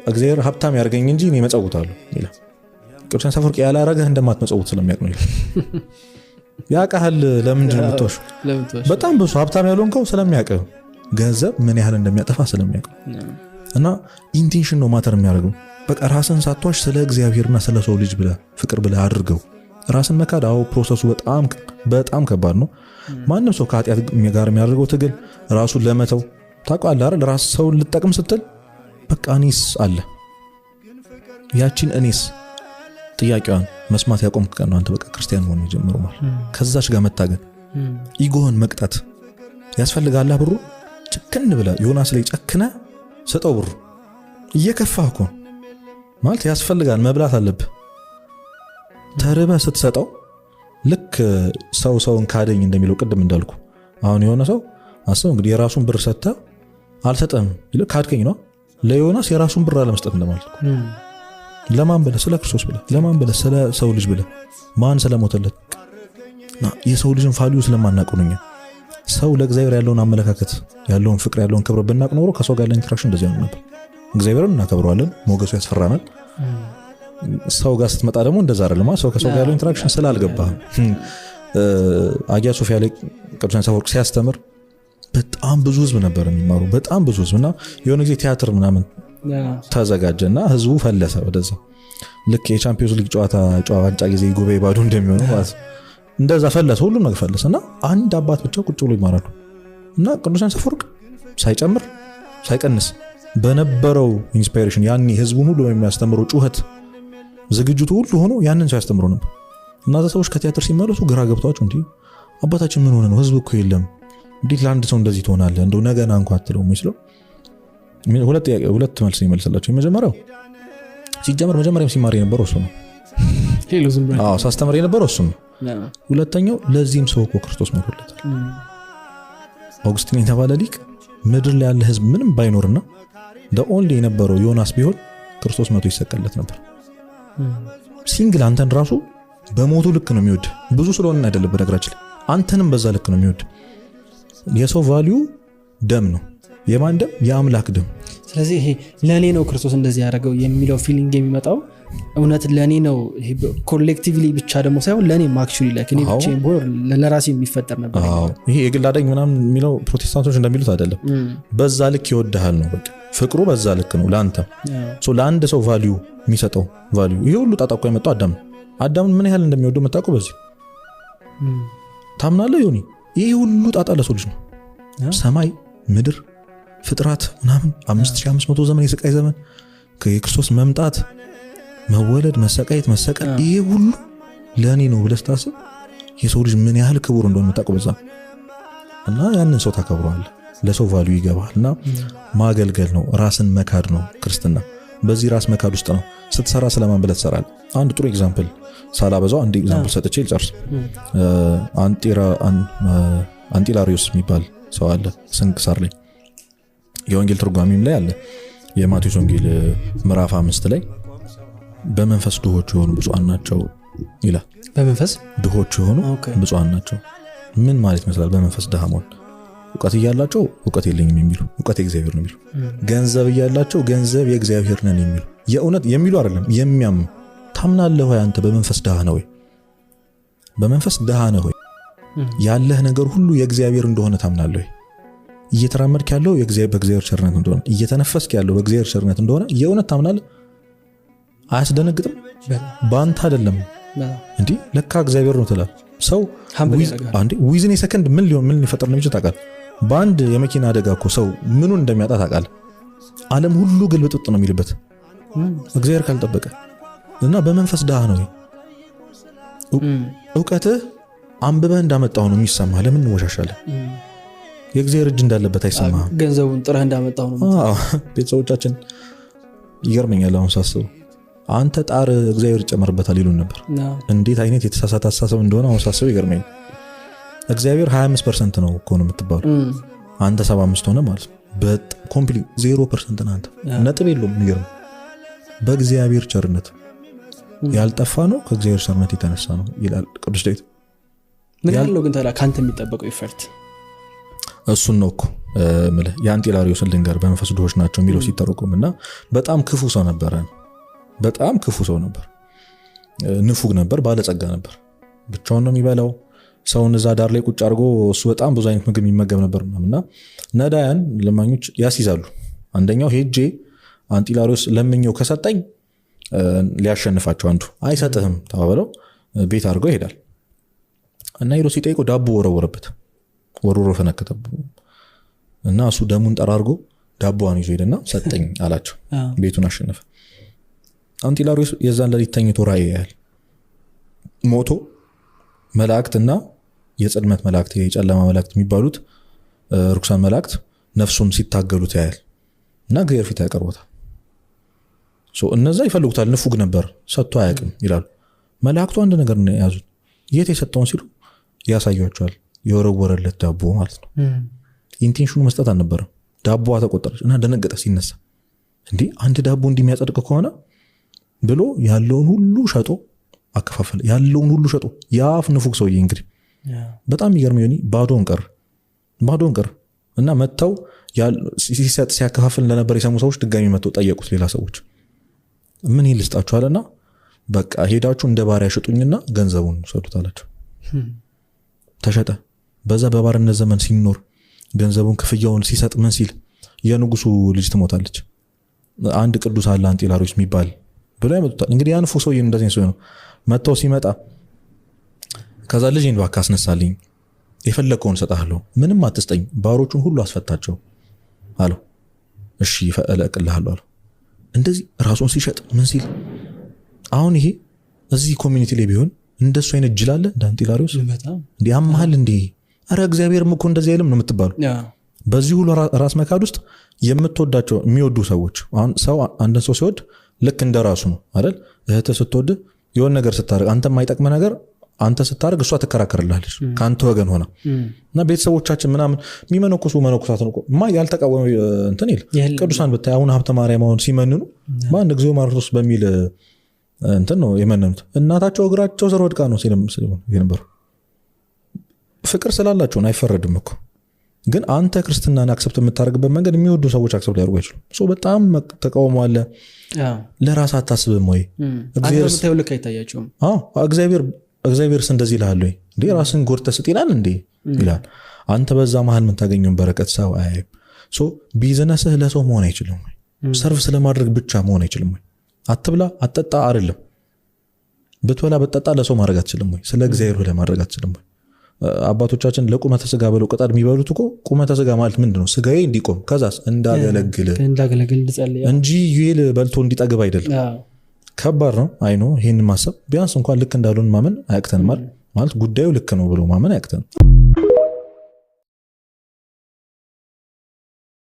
እግዚአብሔር ሀብታም ያርገኝ እንጂ እኔ መጸውታለሁ ይላል። ቅዱስ ዮሐንስ አፈወርቅ ያላረገህ እንደማትመጸውት ስለሚያውቅ ነው። ያውቃል። ለምንድን ነው የምትዋሹ? በጣም ብዙ ሀብታም ያልሆንከው ስለሚያውቅ፣ ገንዘብ ምን ያህል እንደሚያጠፋ ስለሚያውቅ እና ኢንቴንሽን ነው ማተር የሚያደርገው። በቃ ራስን ሳትዋሽ ስለ እግዚአብሔርና ስለ ሰው ልጅ ብለህ ፍቅር ብለህ አድርገው። ራስን መካድ ፕሮሰሱ በጣም ከባድ ነው። ማንም ሰው ከኃጢአት ጋር የሚያደርገው ትግል ራሱን ለመተው ታውቃለህ አይደል? ራስ ሰውን ልጠቅም ስትል በቃ እኔስ አለ። ያቺን እኔስ ጥያቄዋን መስማት ያቆምክ ቀን ነው አንተ በቃ ክርስቲያን መሆን የጀመረው ማለት። ከዛች ጋር መታገል፣ ኢጎን መቅጣት ያስፈልጋል። ብሩ ጭክን ብለህ ዮናስ ላይ ጨክነ ሰጠው። ብሩ እየከፋህ እኮ ማለት ያስፈልጋል። መብላት አለብህ። ተርበህ ስትሰጠው ልክ ሰውን ካደኝ እንደሚለው ቅድም እንዳልኩ አሁን የሆነ ሰው አስብ እንግዲህ የራሱን ብር ሰጥተ አልሰጠም ይልህ ካድከኝ ነው። ለዮናስ የራሱን ብር አለመስጠት እንደማለት ነው። ለማን ብለህ? ስለ ክርስቶስ ብለህ። ለማን ብለህ? ስለ ሰው ልጅ ብለህ። ማን ስለሞተለት እና የሰው ልጅን ቫልዩ ስለማናውቀው ነው። ሰው ለእግዚአብሔር ያለውን አመለካከት ያለውን ፍቅር ያለውን ክብር ብናቅ ኖሮ ከሰው ጋር ያለን ኢንተራክሽን እንደዚህ ነው ነበር። እግዚአብሔርን እናከብረዋለን፣ ሞገሱ ያስፈራናል። ሰው ጋር ስትመጣ ደግሞ እንደዛ አይደለም። ሰው ከሰው ጋር ያለው ኢንተራክሽን ስላልገባህ አጊያ ሶፊያ ላይ ቅዱስ ዮሐንስ አፈወርቅ ሲያስተምር በጣም ብዙ ህዝብ ነበር የሚማሩ፣ በጣም ብዙ ህዝብና የሆነ ጊዜ ቲያትር ምናምን ተዘጋጀና ህዝቡ ፈለሰ ወደዛ። ልክ የቻምፒዮንስ ሊግ ጨዋታ ዋንጫ ጊዜ ጉባኤ ባዶ እንደሚሆነው ማለት እንደዛ ፈለሰ፣ ሁሉም ነገር ፈለሰና አንድ አባት ብቻ ቁጭ ብሎ ይማራሉ። እና ቅዱስ ዮሐንስ አፈወርቅ ሳይጨምር ሳይቀንስ በነበረው ኢንስፓይሬሽን ያኔ ህዝቡን ሁሉ የሚያስተምረው ጩኸት ዝግጅቱ ሁሉ ሆኖ ያንን ሰው ያስተምረው ነበር። እና ሰዎች ከቲያትር ሲመለሱ ግራ ገብቷቸው እንዴ አባታችን ምን ሆነ ነው? ህዝብ እኮ የለም እንዴት ለአንድ ሰው እንደዚህ ትሆናለህ? እንደው ነገና እንኳን አትለው መስለው ሁለት መልስ ይመልስላቸው። የመጀመሪያው ሲጀመር መጀመሪያም ሲማር የነበረው እሱ ነው። ሳስተምር የነበረው እሱ ነው። ሁለተኛው ለዚህም ሰው እኮ ክርስቶስ ሞቶለታል። አውግስቲን የተባለ ሊቅ ምድር ላይ ያለ ህዝብ ምንም ባይኖርና ኦንሊ የነበረው ዮናስ ቢሆን ክርስቶስ መቶ ይሰቀልለት ነበር። ሲንግል አንተን ራሱ በሞቱ ልክ ነው የሚወድ። ብዙ ስለሆነ አይደለም በነገራችን አንተንም በዛ ልክ ነው የሚወድ። የሰው ቫልዩ ደም ነው። የማን ደም? የአምላክ ደም። ስለዚህ ይሄ ለኔ ነው ክርስቶስ እንደዚህ ያደረገው የሚለው ፊሊንግ የሚመጣው እውነት ለኔ ነው። ይሄ ኮሌክቲቭሊ ብቻ ደግሞ ሳይሆን ለኔም አክቹሊ ላይክ እኔ ብቻ ቢሆን ለራሴ የሚፈጠር ነበር። ይሄ የግል አዳኝ ምናምን የሚለው ፕሮቴስታንቶች እንደሚሉት አይደለም። በዛ ልክ ይወድሃል ነው በቃ ፍቅሩ በዛ ልክ ነው ላንተ። ለአንድ ሰው ቫልዩ የሚሰጠው ቫልዩ ይሄ ሁሉ ጣጣ እኮ የመጣው አዳም ነው። አዳምን ምን ያህል እንደሚወደው መጣቁ በዚህ ታምናለህ? ዮኒ ይሄ ሁሉ ጣጣ ለሰው ልጅ ነው። ሰማይ ምድር ፍጥረት ምናምን 5500 ዘመን የስቃይ ዘመን ከክርስቶስ መምጣት መወለድ መሰቃየት መሰቀል ይሄ ሁሉ ለኔ ነው ብለህ ታስብ የሰው ልጅ ምን ያህል ክቡር እንደሆነ መጣቁ በዛ እና ያንን ሰው ታከብረዋለህ። ለሰው ቫልዩ ይገባልና ማገልገል ነው፣ ራስን መካድ ነው ክርስትና። በዚህ ራስ መካድ ውስጥ ነው ስትሰራ ስለማን ብለህ ትሰራለህ። አንድ ጥሩ ኤግዛምፕል ሳላበዛው አንድ ኤግዛምፕል ሰጥቼ ልጨርስ። አንጢላሪዮስ የሚባል ሰው አለ ስንክሳር ላይ የወንጌል ትርጓሜም ላይ አለ። የማቴዎስ ወንጌል ምዕራፍ 5 ላይ በመንፈስ ድሆች የሆኑ ብፁዓን ናቸው ይላል። በመንፈስ ድሆች የሆኑ ብፁዓን ናቸው ምን ማለት ይመስላል? በመንፈስ ድሃ መሆን እውቀት እያላቸው እውቀት የለኝም የሚሉ እውቀት የእግዚአብሔር ነው የሚሉ፣ ገንዘብ እያላቸው ገንዘብ የእግዚአብሔር ነን የሚሉ፣ የእውነት የሚሉ አይደለም የሚያምኑ። ታምናለህ ወይ አንተ በመንፈስ ድሃ ነህ ወይ? በመንፈስ ድሃ ነህ ወይ? ያለህ ነገር ሁሉ የእግዚአብሔር እንደሆነ ታምናለህ ወይ? እየተራመድክ ያለው በእግዚአብሔር ቸርነት እንደሆነ፣ እየተነፈስክ ያለው በእግዚአብሔር ቸርነት እንደሆነ የእውነት ታምናለህ? አያስደነግጥም? በአንተ አይደለም እንዴ ለካ እግዚአብሔር ነው ትላለህ። ሰው ዊዝን ሰከንድ ምን ሊፈጠር ነው የሚችል ታውቃለህ? በአንድ የመኪና አደጋ እኮ ሰው ምኑን እንደሚያጣ ታውቃለህ? ዓለም ሁሉ ግልብጥጥ ነው የሚልበት እግዚአብሔር ካልጠበቀ እና በመንፈስ ድሃ ነው። እውቀትህ አንብበህ እንዳመጣው ነው የሚሰማህ። ለምን እንወሻሻለን? የእግዚአብሔር እጅ እንዳለበት አይሰማህም? ገንዘቡን ጥረህ እንዳመጣው ነው። ቤተሰቦቻችን ይገርመኛል አሁን ሳስበው አንተ ጣር እግዚአብሔር ይጨመርበታል ይሉን ነበር። እንዴት አይነት የተሳሳተ አስተሳሰብ እንደሆነ አሁን ሳስበው ይገርመኛል። እግዚአብሔር 25% ነው እኮ ነው የምትባለው፣ አንተ 75 ሆነ ማለት ነው። በጣም ኮምፕሊት 0% ነው አንተ፣ ነጥብ የለውም። የሚገርም በእግዚአብሔር ቸርነት ያልጠፋ ነው ከእግዚአብሔር ቸርነት የተነሳ ነው ይላል ቅዱስ ዳዊት። ምን ያለው ግን ታላ ካንተ የሚጠበቀው ኢፈርት እሱን ነው እኮ ምልህ የአንጢላሪዮስን ልንገር በመንፈስ ድሆች ናቸው የሚለው ሲተረጎምና በጣም ክፉ ሰው ነበረ። በጣም ክፉ ሰው ነበር። ንፉግ ነበር፣ ባለጸጋ ነበር። ብቻውን ነው የሚበላው። ሰውን እዛ ዳር ላይ ቁጭ አድርጎ እሱ በጣም ብዙ አይነት ምግብ የሚመገብ ነበር እና ነዳያን ለማኞች ያስይዛሉ። አንደኛው ሄጄ አንጢላሪዮስ ለምኘው ከሰጠኝ ሊያሸንፋቸው አንዱ አይሰጥህም ተባብለው ቤት አድርገው ይሄዳል እና ሄዶ ሲጠይቀው ዳቦ ወረወረበት፣ ወርውሮ ፈነከተ እና እሱ ደሙን ጠራርጎ ዳቦዋን ይዞ ሄደና ሰጠኝ አላቸው። ቤቱን አሸነፈ። አንጢላሪዮስ የዛን ለሊት ተኝቶ ራእይ ያያል። ሞቶ መላእክትና የጽልመት መላእክት የጨለማ መላእክት የሚባሉት ርኩሳን መላእክት ነፍሱን ሲታገሉት ያያል እና እግዚአብሔር ፊት ያቀርቦታል። እነዛ ይፈልጉታል። ንፉግ ነበር፣ ሰጥቶ አያውቅም ይላሉ። መላእክቱ አንድ ነገር ነው የያዙት። የት የሰጠውን ሲሉ ያሳያቸዋል። የወረወረለት ዳቦ ማለት ነው። ኢንቴንሽኑ መስጠት አልነበረም። ዳቦዋ ተቆጠረች እና ደነገጠ። ሲነሳ እንዴ አንድ ዳቦ እንደሚያጸድቅ ከሆነ ብሎ ያለውን ሁሉ ሸጦ አከፋፈለ። ያለውን ሁሉ ሸጦ ያፍ ንፉግ ሰውዬ እንግዲህ በጣም ይገርም ይሆኒ ባዶን ቀር እና መተው ሲሰጥ ሲያከፋፍል እንደነበር የሰሙ ሰዎች ድጋሚ መተው ጠየቁት። ሌላ ሰዎች ምን ይልስጣችኋልና በቃ ሄዳችሁ እንደ ባሪያ ሽጡኝና ገንዘቡን ሰጡት አላቸው። ተሸጠ። በዛ በባርነት ዘመን ሲኖር ገንዘቡን ክፍያውን ሲሰጥ ምን ሲል የንጉሱ ልጅ ትሞታለች። አንድ ቅዱስ አለ አንጢላሪዮስ የሚባል ብሎ ያመጡታል። እንግዲህ ያን ንፉግ ሰውዬ እንደዚህ ነው መተው ሲመጣ ከዛ ልጅን እባክህ አስነሳልኝ፣ የፈለከውን ሰጣለሁ፣ ምንም አትስጠኝ፣ ባሮቹን ሁሉ አስፈታቸው አለው። እሺ እለቅልሃለሁ አለው። እንደዚህ ራሱን ሲሸጥ ምን ሲል አሁን ይሄ እዚህ ኮሚኒቲ ላይ ቢሆን እንደሱ አይነት ጅል አለ እንደ አንጢላሪዮስ እንዴ አማሃል እንዴ? አረ እግዚአብሔርም እኮ እንደዚህ አይልም ነው የምትባሉ። በዚህ ሁሉ ራስ መካድ ውስጥ የምትወዳቸው የሚወዱ ሰዎች አሁን ሰው አንድ ሰው ሲወድ ልክ እንደራሱ ነው አይደል? እህት ስትወድ የሆነ ነገር ስታረግ አንተ የማይጠቅም ነገር አንተ ስታረግ እሷ ትከራከርልሃለች ካንተ ወገን ሆነ እና ቤተሰቦቻችን ምናምን የሚመነኩሱ መነኩሳትን እኮ ያልተቃወመ እንትን ይል ቅዱሳን ብታይ አሁን ሀብተ ማርያም አሁን ሲመንኑ ማን እግዚኦ ማርቶስ በሚል እንትን ነው የመነኑት። እናታቸው እግራቸው ስር ወድቃ ነው የነበሩ። ፍቅር ስላላቸው አይፈረድም እኮ። ግን አንተ ክርስትናን አክሰፕት የምታደርግበት መንገድ የሚወዱ ሰዎች አክሰፕት ሊያደርጉ አይችሉም። ሶ በጣም ተቃውሞ አለ። ለራስ አታስብም ወይ? እግዚአብሔርስ እንደዚህ ይልሃል ወይ? እንዴ ራስን ጎድተህ ስጥ ይላል እንዴ ይላል። አንተ በዛ መሀል ምን ታገኘውን በረከት ሰው አያይም። ሶ ቢዝነስህ ለሰው መሆን አይችልም ወይ? ሰርቭ ስለማድረግ ብቻ መሆን አይችልም ወይ? አትብላ አትጠጣ አይደለም። ብትበላ ብትጠጣ ለሰው ማድረግ አትችልም ወይ? ስለ እግዚአብሔር ብለህ ማድረግ አትችልም ወይ? አባቶቻችን ለቁመተ ስጋ ብለው ቅጠል የሚበሉት እኮ ቁመተ ስጋ ማለት ምንድነው? ስጋዬ እንዲቆም ከዛስ እንዳገለግል እንጂ ይል በልቶ እንዲጠግብ አይደለም። ከባድ ነው። አይኖ ይሄን ማሰብ ቢያንስ እንኳን ልክ እንዳሉን ማመን አያቅተንም ማለት ጉዳዩ ልክ ነው ብሎ ማመን አያቅተንም።